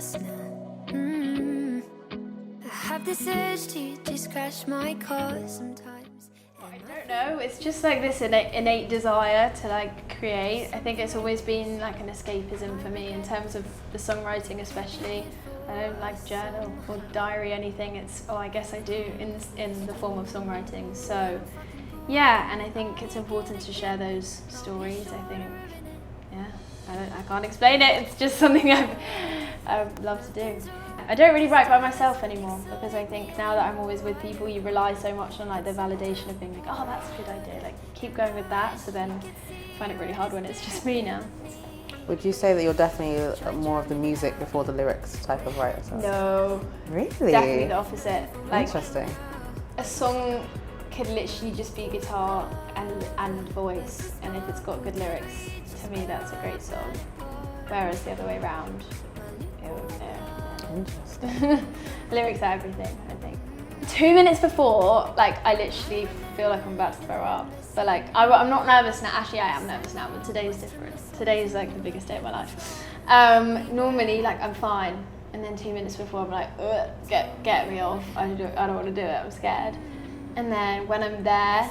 lost now. I have this urge to just crash my car sometimes. I don't know, it's just like this innate desire to like create. I think it's always been like an escapism for me in terms of the songwriting especially. I don't like journal or diary anything. It's, oh, I guess I do in the form of songwriting. So yeah, and I think it's important to share those stories. I think, yeah, I can't explain it. It's just something I love to do. I don't really write by myself anymore because I think now that I'm always with people, you rely so much on like the validation of being like, oh, that's a good idea. Like keep going with that. So then I find it really hard when it's just me now. Would you say that you're definitely more of the music before the lyrics type of writer? No. Really? Definitely the opposite. Like, interesting. A song could literally just be guitar and voice, and if it's got good lyrics, to me that's a great song. Whereas the other way around, Interesting. lyrics are everything, I think. 2 minutes before, like I literally feel like I'm about to throw up. But like, I'm not nervous now. Actually, I am nervous now, but today's different. Today is like the biggest day of my life. Normally, like I'm fine, and then 2 minutes before, I'm like, ugh, get me off. I don't want to do it. I'm scared. And then when I'm there,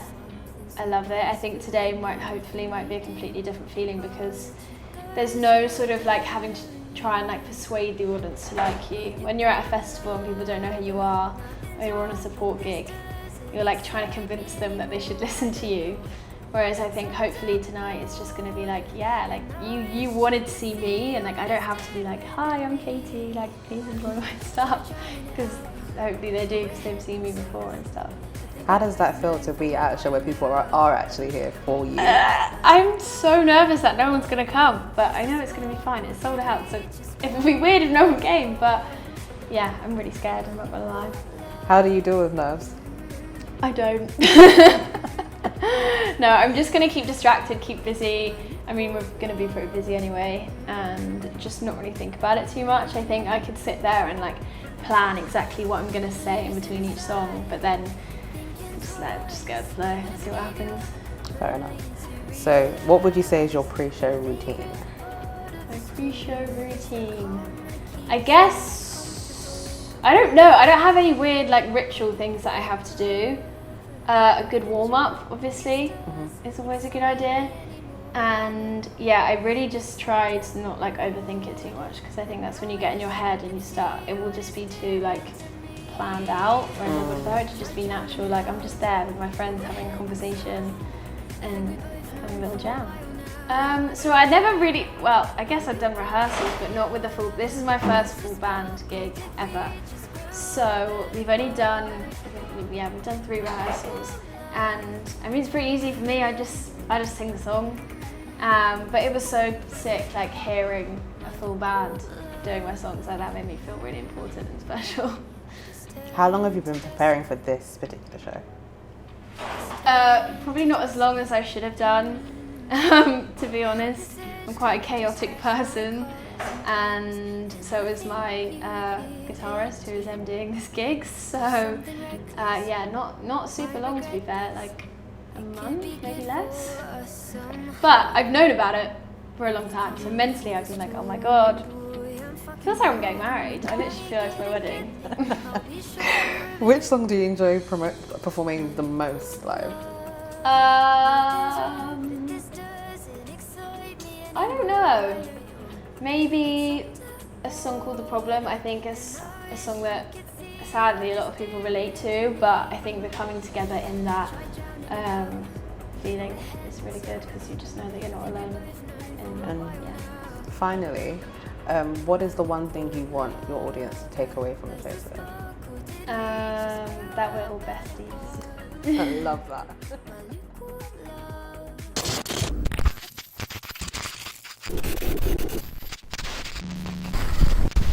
I love it. I think today hopefully might be a completely different feeling because there's no sort of like having to try and like persuade the audience to like you. When you're at a festival and people don't know who you are, or you're on a support gig, you're like trying to convince them that they should listen to you. Whereas I think hopefully tonight it's just going to be like, yeah, like you wanted to see me, and like I don't have to be like, hi, I'm Katie, like please enjoy my stuff, because hopefully they do because they've seen me before and stuff. How does that feel to be at a show where people are actually here for you? I'm so nervous that no one's going to come, but I know it's going to be fine. It's sold out, so it would be weird if no one came, but yeah, I'm really scared, I'm not going to lie. How do you deal with nerves? I don't. No, I'm just going to keep distracted, keep busy. I mean, we're going to be pretty busy anyway, and just not really think about it too much. I think I could sit there and like plan exactly what I'm going to say in between each song, but then just go slow and see what happens. Fair enough. So, what would you say is your pre-show routine? My pre-show routine, I guess, I don't know. I don't have any weird like ritual things that I have to do. A good warm-up, obviously, is always a good idea. And yeah, I really just try to not like overthink it too much, because I think that's when you get in your head and you start, it will just be too like planned out, whereas I would prefer it to just be natural. Like I'm just there with my friends having a conversation and having a little jam. So I never really, well, I guess I've done rehearsals, but not with the full, this is my first full band gig ever. So we've only done, we've done 3 rehearsals, and I mean it's pretty easy for me. I just sing the song, but it was so sick, like hearing a full band doing my songs like that made me feel really important and special. How long have you been preparing for this particular show? Probably not as long as I should have done, to be honest. I'm quite a chaotic person, and so is my guitarist who is MDing this gig. So yeah, not super long, to be fair, like a month, maybe less. But I've known about it for a long time, so mentally I've been like, oh my god, it feels like I'm getting married. I literally feel like it's my wedding. Which song do you enjoy performing the most live? I don't know. Maybe a song called The Problem. I think is a song that sadly a lot of people relate to, but I think the coming together in that feeling is really good, because you just know that you're not alone. And yeah. Finally, what is the one thing you want your audience to take away from the show today? That we're all besties. I love that.